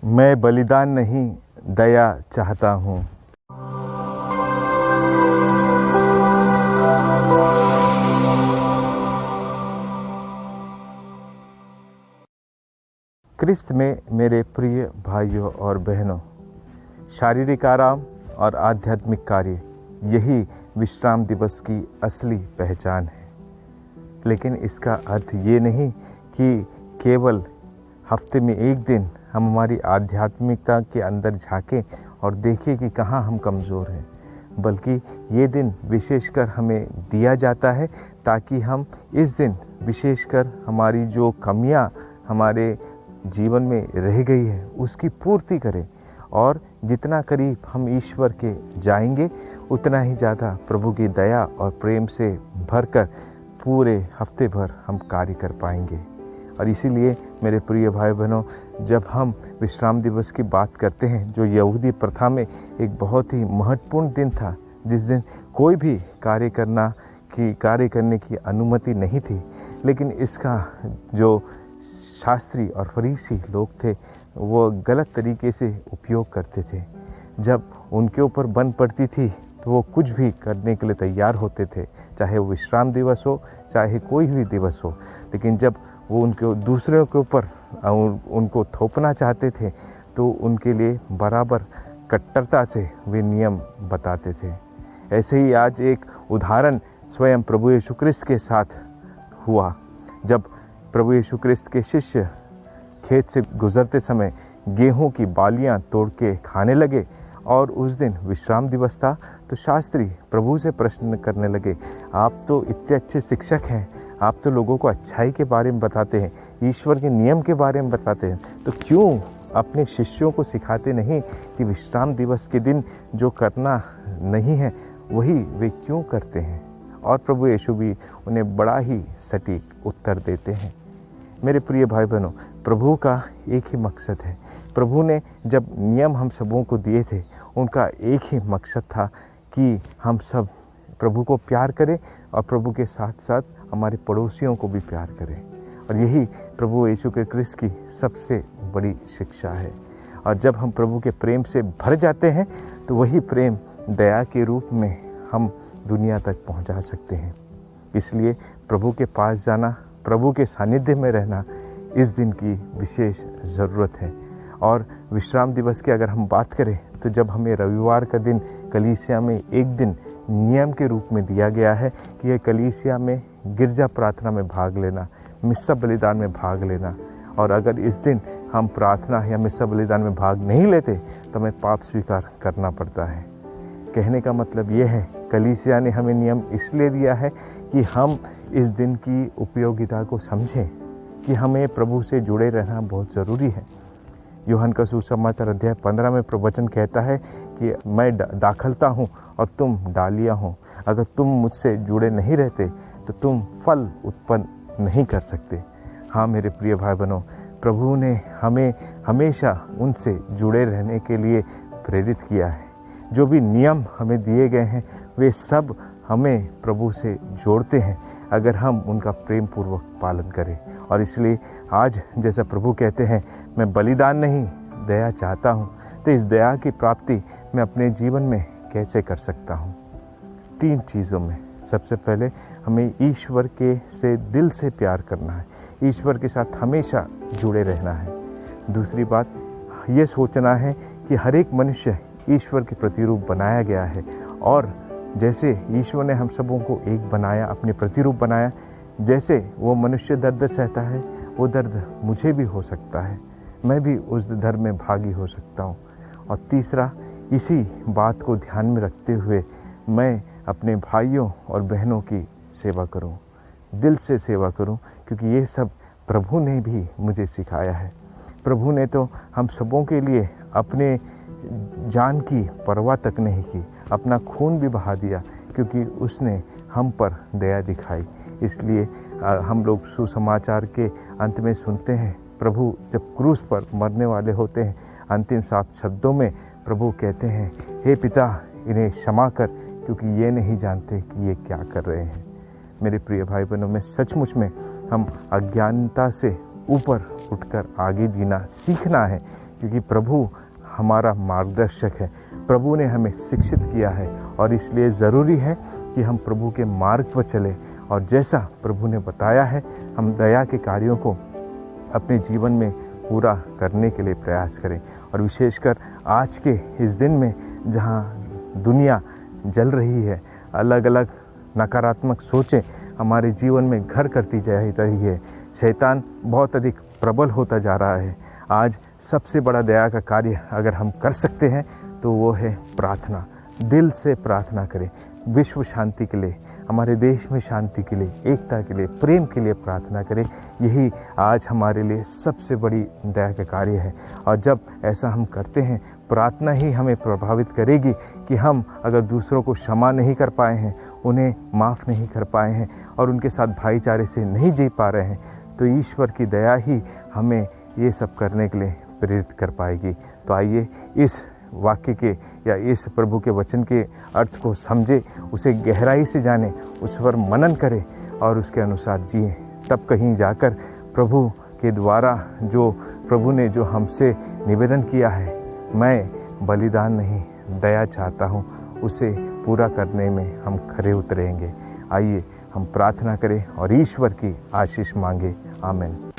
मैं बलिदान नहीं दया चाहता हूँ। क्रिस्त में मेरे प्रिय भाइयों और बहनों, शारीरिक आराम और आध्यात्मिक कार्य, यही विश्राम दिवस की असली पहचान है। लेकिन इसका अर्थ ये नहीं कि केवल हफ्ते में एक दिन हम हमारी आध्यात्मिकता के अंदर झांकें और देखें कि कहाँ हम कमज़ोर हैं, बल्कि ये दिन विशेषकर हमें दिया जाता है ताकि हम इस दिन विशेषकर हमारी जो कमियां हमारे जीवन में रह गई है उसकी पूर्ति करें, और जितना करीब हम ईश्वर के जाएंगे उतना ही ज़्यादा प्रभु की दया और प्रेम से भरकर पूरे हफ्ते भर हम कार्य कर पाएंगे। और इसीलिए मेरे प्रिय भाई बहनों, जब हम विश्राम दिवस की बात करते हैं, जो यहूदी प्रथा में एक बहुत ही महत्वपूर्ण दिन था, जिस दिन कोई भी कार्य करने की अनुमति नहीं थी, लेकिन इसका जो शास्त्री और फरीसी लोग थे वो गलत तरीके से उपयोग करते थे। जब उनके ऊपर बन पड़ती थी तो वो कुछ भी करने के लिए तैयार होते थे, चाहे वो विश्राम दिवस हो, चाहे कोई भी दिवस हो। लेकिन जब वो उनके दूसरों के ऊपर उनको थोपना चाहते थे तो उनके लिए बराबर कट्टरता से वे नियम बताते थे। ऐसे ही आज एक उदाहरण स्वयं प्रभु यीशु क्रिस्त के साथ हुआ। जब प्रभु यीशु क्रिस्त के शिष्य खेत से गुजरते समय गेहूं की बालियां तोड़ के खाने लगे और उस दिन विश्राम दिवस था, तो शास्त्री प्रभु से प्रश्न करने लगे, आप तो इतने अच्छे शिक्षक हैं, आप तो लोगों को अच्छाई के बारे में बताते हैं, ईश्वर के नियम के बारे में बताते हैं, तो क्यों अपने शिष्यों को सिखाते नहीं कि विश्राम दिवस के दिन जो करना नहीं है वही वे क्यों करते हैं? और प्रभु यीशु भी उन्हें बड़ा ही सटीक उत्तर देते हैं। मेरे प्रिय भाई बहनों, प्रभु का एक ही मकसद है। प्रभु ने जब नियम हम सबों को दिए थे, उनका एक ही मकसद था कि हम सब प्रभु को प्यार करें और प्रभु के साथ साथ हमारे पड़ोसियों को भी प्यार करें। और यही प्रभु यीशु के क्रिस्त की सबसे बड़ी शिक्षा है। और जब हम प्रभु के प्रेम से भर जाते हैं तो वही प्रेम दया के रूप में हम दुनिया तक पहुंचा सकते हैं। इसलिए प्रभु के पास जाना, प्रभु के सानिध्य में रहना इस दिन की विशेष ज़रूरत है। और विश्राम दिवस की अगर हम बात करें तो जब हमें रविवार का दिन कलीसिया में एक दिन नियम के रूप में दिया गया है कि यह कलीसिया में गिरजा प्रार्थना में भाग लेना, मिस्सा बलिदान में भाग लेना, और अगर इस दिन हम प्रार्थना या मिस्सा बलिदान में भाग नहीं लेते तो हमें पाप स्वीकार करना पड़ता है। कहने का मतलब ये है, कलीसिया ने हमें नियम इसलिए दिया है कि हम इस दिन की उपयोगिता को समझें कि हमें प्रभु से जुड़े रहना बहुत ज़रूरी है। यूहन्ना का सुसमाचार अध्याय 15 में प्रवचन कहता है कि मैं दाखलता हूँ और तुम डालियाँ हो। अगर तुम मुझसे जुड़े नहीं रहते तो तुम फल उत्पन्न नहीं कर सकते। हाँ मेरे प्रिय भाई बहनों, प्रभु ने हमें हमेशा उनसे जुड़े रहने के लिए प्रेरित किया है। जो भी नियम हमें दिए गए हैं वे सब हमें प्रभु से जोड़ते हैं अगर हम उनका प्रेम पूर्वक पालन करें। और इसलिए आज जैसा प्रभु कहते हैं, मैं बलिदान नहीं दया चाहता हूँ, तो इस दया की प्राप्ति मैं अपने जीवन में कैसे कर सकता हूँ? 3 चीज़ों में। सबसे पहले हमें ईश्वर के से दिल से प्यार करना है, ईश्वर के साथ हमेशा जुड़े रहना है। दूसरी बात ये सोचना है कि हर एक मनुष्य ईश्वर के प्रतिरूप बनाया गया है, और जैसे ईश्वर ने हम सबों को एक बनाया, अपने प्रतिरूप बनाया, जैसे वो मनुष्य दर्द सहता है वो दर्द मुझे भी हो सकता है, मैं भी उस दर्द में भागी हो सकता हूँ। और तीसरा, इसी बात को ध्यान में रखते हुए मैं अपने भाइयों और बहनों की सेवा करूँ, दिल से सेवा करूँ, क्योंकि ये सब प्रभु ने भी मुझे सिखाया है। प्रभु ने तो हम सबों के लिए अपने जान की परवाह तक नहीं की, अपना खून भी बहा दिया, क्योंकि उसने हम पर दया दिखाई। इसलिए हम लोग सुसमाचार के अंत में सुनते हैं, प्रभु जब क्रूस पर मरने वाले होते हैं, अंतिम साफ शब्दों में प्रभु कहते हैं, हे पिता इन्हें क्षमा कर, क्योंकि ये नहीं जानते कि ये क्या कर रहे हैं। मेरे प्रिय भाई बहनों, में सचमुच में हम अज्ञानता से ऊपर उठकर आगे जीना सीखना है, क्योंकि प्रभु हमारा मार्गदर्शक है, प्रभु ने हमें शिक्षित किया है और इसलिए ज़रूरी है कि हम प्रभु के मार्ग पर चलें और जैसा प्रभु ने बताया है हम दया के कार्यों को अपने जीवन में पूरा करने के लिए प्रयास करें। और विशेषकर आज के इस दिन में जहाँ दुनिया जल रही है, अलग अलग नकारात्मक सोचें हमारे जीवन में घर करती जा रही है, शैतान बहुत अधिक प्रबल होता जा रहा है। आज सबसे बड़ा दया का कार्य अगर हम कर सकते हैं तो वो है प्रार्थना। दिल से प्रार्थना करें, विश्व शांति के लिए, हमारे देश में शांति के लिए, एकता के लिए, प्रेम के लिए प्रार्थना करें। यही आज हमारे लिए सबसे बड़ी दया का कार्य है। और जब ऐसा हम करते हैं, प्रार्थना ही हमें प्रभावित करेगी कि हम अगर दूसरों को क्षमा नहीं कर पाए हैं, उन्हें माफ़ नहीं कर पाए हैं और उनके साथ भाईचारे से नहीं जी पा रहे हैं, तो ईश्वर की दया ही हमें ये सब करने के लिए प्रेरित कर पाएगी। तो आइए इस वाक्य के या इस प्रभु के वचन के अर्थ को समझे, उसे गहराई से जाने, उस पर मनन करें और उसके अनुसार जिए। तब कहीं जाकर प्रभु के द्वारा जो प्रभु ने जो हमसे निवेदन किया है, मैं बलिदान नहीं दया चाहता हूँ, उसे पूरा करने में हम खरे उतरेंगे। आइए हम प्रार्थना करें और ईश्वर की आशीष मांगे। आमीन।